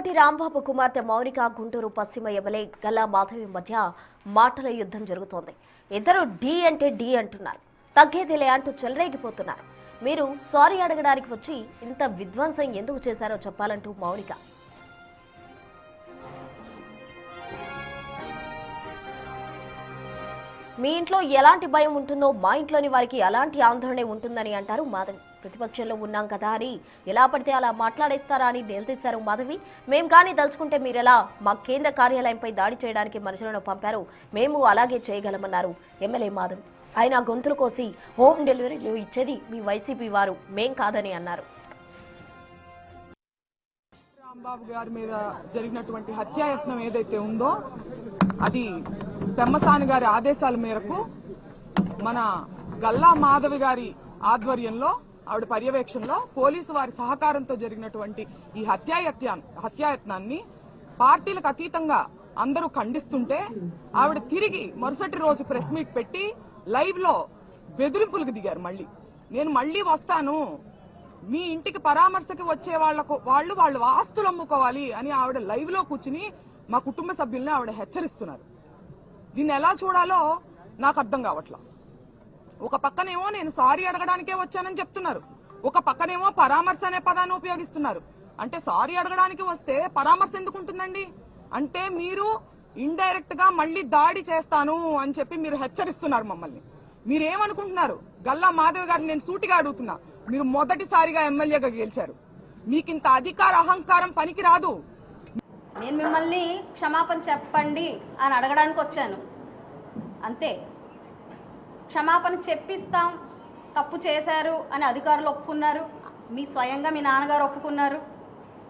అంబటి రాంబాబు కుమార్తె మౌనిక గుంటూరు పశ్చిమ ఎమ్మెల్యే గల్లా మాధవి మధ్య మాటల యుద్ధం జరుగుతోంది. ఇద్దరు డి అంటే డి అంటున్నారు. తగ్గేదిలే అంటూ చెలరేగిపోతున్నారు. మీరు సారీ అడగడానికి వచ్చి ఇంత విధ్వంసం ఎందుకు చేశారో చెప్పాలంటూ మౌనిక. మీ ఇంట్లో ఎలాంటి భయం ఉంటుందో మా ఇంట్లోని వారికి అలాంటి ఆందోళన ఉంటుందని అంటారు మాధవి. ప్రతిపక్షంలో ఉన్నాం కదా అని ఎలా పడితే అలా మాట్లాడేస్తారా అని నిలదీశారు మాధవి. మేం కానీ దలుచుకుంటే మీరెలా మా కేంద్ర కార్యాలయంపై దాడి చేయడానికి మనుషులను పంపారు, మేము అలాగే చేయగలమన్నారు ఎమ్మెల్యే మాధవి. ఆయన గొంతులు కోసి హోమ్ డెలివరీలు ఇచ్చేది మీ వైసీపీ వారు, మేం కాదని అన్నారు. రాంబాబు గారి మీద జరిగినటువంటి హత్యాయత్నం ఏదైతే ఉందో అది పెమ్మసాని గారి ఆదేశాల మేరకు మన గల్లా మాధవి గారి ఆధ్వర్యంలో, ఆవిడ పర్యవేక్షణలో పోలీసు వారి సహకారంతో జరిగినటువంటి ఈ హత్యాయత్నాన్ని పార్టీలకు అతీతంగా అందరూ ఖండిస్తుంటే ఆవిడ తిరిగి మరుసటి రోజు ప్రెస్ మీట్ పెట్టి లైవ్ లో బెదిరింపులకు దిగారు. నేను మళ్ళీ వస్తాను, మీ ఇంటికి పరామర్శకి వచ్చే వాళ్ళు ఆస్తులు అమ్ముకోవాలి అని ఆవిడ లైవ్ లో కూర్చుని మా కుటుంబ సభ్యుల్ని ఆవిడ హెచ్చరిస్తున్నారు. దీన్ని ఎలా చూడాలో నాకు అర్థం కావట్లా. ఒక పక్కనేమో నేను సారీ అడగడానికే వచ్చానని చెప్తున్నారు, ఒక పక్కనేమో పరామర్శ అనే పదాన్ని ఉపయోగిస్తున్నారు. అంటే సారీ అడగడానికి వస్తే పరామర్శ ఎందుకు ఉంటుందండి? అంటే మీరు ఇండైరెక్ట్ గా మళ్ళీ దాడి చేస్తాను అని చెప్పి మీరు హెచ్చరిస్తున్నారు మమ్మల్ని. మీరేమనుకుంటున్నారు? గల్లా మాధవి గారిని నేను సూటిగా అడుగుతున్నా, మీరు మొదటిసారిగా ఎమ్మెల్యేగా గెలిచారు, మీకింత అధికార అహంకారం పనికి రాదు. నేను మిమ్మల్ని క్షమాపణ చెప్పండి అని అడగడానికి వచ్చాను, అంతే. క్షమాపణ చెప్పిస్తాం, తప్పు చేశారు అని అధికారులు ఒప్పుకున్నారు, మీ స్వయంగా మీ నాన్నగారు ఒప్పుకున్నారు.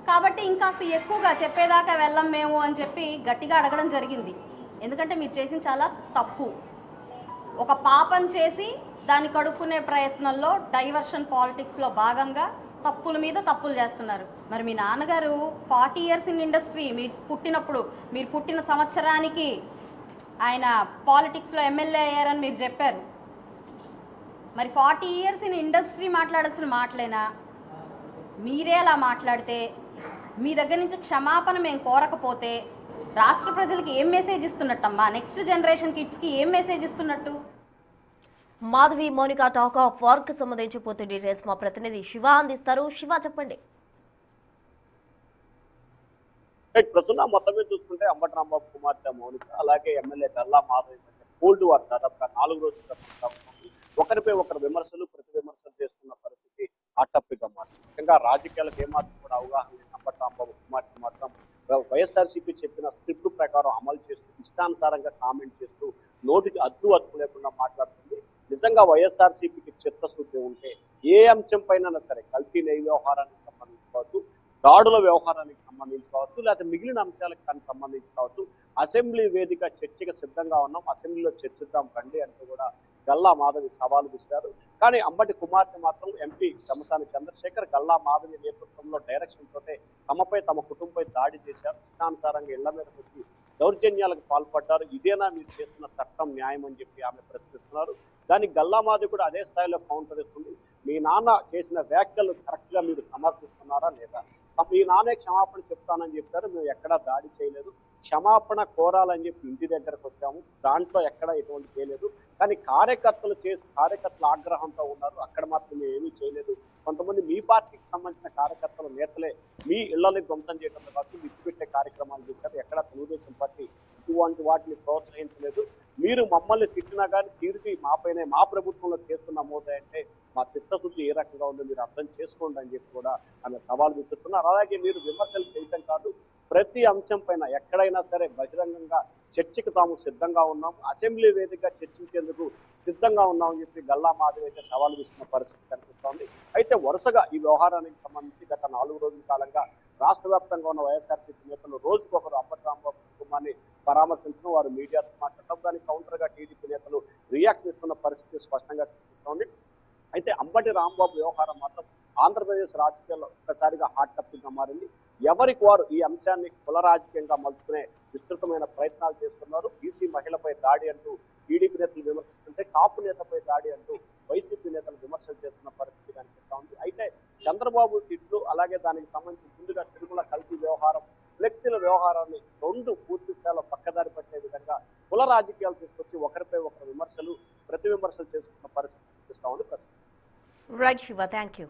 కాబట్టి ఇంకాస్త ఎక్కువగా చెప్పేదాకా వెళ్ళం మేము అని చెప్పి గట్టిగా అడగడం జరిగింది. ఎందుకంటే మీరు చేసిన చాలా తప్పు. ఒక పాపం చేసి దాన్ని కడుక్కునే ప్రయత్నంలో డైవర్షన్ పాలిటిక్స్లో భాగంగా తప్పుల మీద తప్పులు చేస్తున్నారు. మరి మీ నాన్నగారు 40 years ఇన్ ఇండస్ట్రీ, మీరు పుట్టిన సంవత్సరానికి ఆయన పాలిటిక్స్లో ఎమ్మెల్యే అయ్యారని మీరు చెప్పారు. మరి 40 years ఇన్ ఇండస్ట్రీ మాట్లాడాల్సిన మాటలేనా? మీరే అలా మాట్లాడితే, మీ దగ్గర నుంచి క్షమాపణ మేము కోరకపోతే రాష్ట్ర ప్రజలకి ఏం మెసేజ్ ఇస్తున్నట్టమ్మా? నెక్స్ట్ జనరేషన్ కిడ్స్కి ఏం మెసేజ్ ఇస్తున్నట్టు? Madhavi Mounika talk of work సంబంధించి పూర్తి డీటెయిల్స్ మా ప్రతినిధి శివ అందిస్తారు. శివ, చెప్పండి. ప్రస్తుతం మొత్తం మీద చూసుకుంటే అంబటి రాంబాబు కుమార్తె మౌనిక అలాగే ఎమ్మెల్యే గల్లా మాధవి మధ్య కోల్డ్ వార్ దాదాపుగా 4 రోజులుగా కొనసాగుతుంది. ఒకరిపై ఒకరు విమర్శలు ప్రతి విమర్శలు చేసుకున్న పరిస్థితి హాట్ టాపిక్ గా మారింది. ముఖ్యంగా రాజకీయాలకు ఏమాత్రం కూడా అవగాహన లేని అంబటి రాంబాబు కుమార్తె మాత్రం వైఎస్ఆర్సీపీ చెప్పిన స్క్రిప్ట్ ప్రకారం అమలు చేస్తూ ఇష్టానుసారంగా కామెంట్ చేస్తూ నోటికి అద్దు లేకుండా మాట్లాడుతుంది. నిజంగా వైఎస్ఆర్సీపీకి చిత్తశుద్ధి ఉంటే ఏ అంశం పైన సరే, కల్తీ నెయ్యి వ్యవహారానికి సంబంధించి కావచ్చు, దాడుల వ్యవహారానికి సంబంధించి కావచ్చు, లేకపోతే మిగిలిన అంశాలకు కానీ సంబంధించి కావచ్చు, అసెంబ్లీ వేదిక చర్చకు సిద్ధంగా ఉన్నాం, అసెంబ్లీలో చర్చిద్దాం రండి అంటూ కూడా గల్లా మాధవి సవాలు విసిరారు. కానీ అంబటి కుమార్తె మాత్రం ఎంపీ తమ్మసాని చంద్రశేఖర్ గల్లా మాధవి నేతృత్వంలో డైరెక్షన్ తోటే తమపై తమ కుటుంబంపై దాడి చేశారు. ఇష్టానుసారంగా ఇళ్ల మీద వచ్చి దౌర్జన్యాలకు పాల్పడ్డారు. ఇదేనా మీరు చేస్తున్న చట్టం న్యాయం అని చెప్పి ఆమె ప్రశ్నిస్తున్నారు. దానికి గల్లా మాధవి కూడా అదే స్థాయిలో కౌంటర్ ఇస్తుంది. మీ నాన్న చేసిన వ్యాఖ్యలు కరెక్ట్ గా మీరు సమర్థిస్తున్నారా లేదా? మీ నాన్నే క్షమాపణ చెప్తానని చెప్పారు, మేము ఎక్కడా దాడి చేయలేదు, క్షమాపణ కోరాలని చెప్పి ఇంటి దగ్గరకు వచ్చాము, దాంట్లో ఎక్కడ ఎటువంటి చేయలేదు. కానీ కార్యకర్తల ఆగ్రహంతో ఉన్నారు, అక్కడ మాత్రం మేము ఏమీ చేయలేదు. కొంతమంది మీ పార్టీకి సంబంధించిన కార్యకర్తల నేతలే మీ ఇళ్లని ధ్వంసం చేయడంతో కాదు విడిచిపెట్టే కార్యక్రమాలు చేశారు. ఎక్కడ తెలుగుదేశం పార్టీ ఇటువంటి వాటిని ప్రోత్సహించలేదు. మీరు మమ్మల్ని తిట్టినా కానీ తిరిగి మాపైనే మా ప్రభుత్వంలో కేసులు నమోదాయంటే మా చిత్తశుద్ధి ఏ రకంగా ఉందో మీరు అర్థం చేసుకోండి అని చెప్పి కూడా ఆమె సవాల్ విసురుతున్నారు. అలాగే మీరు విమర్శలు చేయటం కాదు, ప్రతి అంశం పైన ఎక్కడైనా సరే బహిరంగంగా చర్చకు తాము సిద్ధంగా ఉన్నాం, అసెంబ్లీ వేదికగా చర్చించేందుకు సిద్ధంగా ఉన్నామని చెప్పి గల్లా మాధవి అయితే సవాల్ విస్తున్న పరిస్థితి కనిపిస్తోంది. అయితే వరుసగా ఈ వ్యవహారానికి సంబంధించి గత 4 రోజుల కాలంగా రాష్ట్ర వ్యాప్తంగా ఉన్న వైఎస్ఆర్సీపీ నేతలు రోజుకొకరు అంబటి రాంబాబు కుటుంబాన్ని పరామర్శించడం, వారు మీడియాతో మాట్లాడటం, దానికి కౌంటర్ గా టీడీపీ నేతలు రియాక్షన్ ఇస్తున్న పరిస్థితి స్పష్టంగా కనిపిస్తోంది. అయితే అంబటి రాంబాబు వ్యవహారం మాత్రం ఆంధ్రప్రదేశ్ రాజకీయాల్లో ఒక్కసారిగా హాట్ టాపిక్ గా మారింది. ఎవరికి వారు ఈ అంశాన్ని కుల రాజకీయంగా మలుచుకునే విస్తృతమైన ప్రయత్నాలు చేస్తున్నారు. బీసీ మహిళపై దాడి అంటూ టీడీపీ నేతలు విమర్శిస్తుంటే, కాపు నేతపై దాడి అంటూ వైసీపీ నేతలు విమర్శలు చేస్తున్న పరిస్థితి కనిపిస్తా ఉంది. అయితే చంద్రబాబు తిట్లు, అలాగే దానికి సంబంధించి ముందుగా తిరుమల కల్తీ వ్యవహారం ఫ్లెక్సీల వ్యవహారాన్ని రెండు పూర్తి స్థాయిలో పక్కదారి పట్టే విధంగా కుల రాజకీయాలు తీసుకొచ్చి ఒకరిపై ఒకరు విమర్శలు ప్రతి విమర్శలు చేసుకున్న పరిస్థితి చూపిస్తా ఉంది ప్రస్తుతం. Right Shiva, thank you.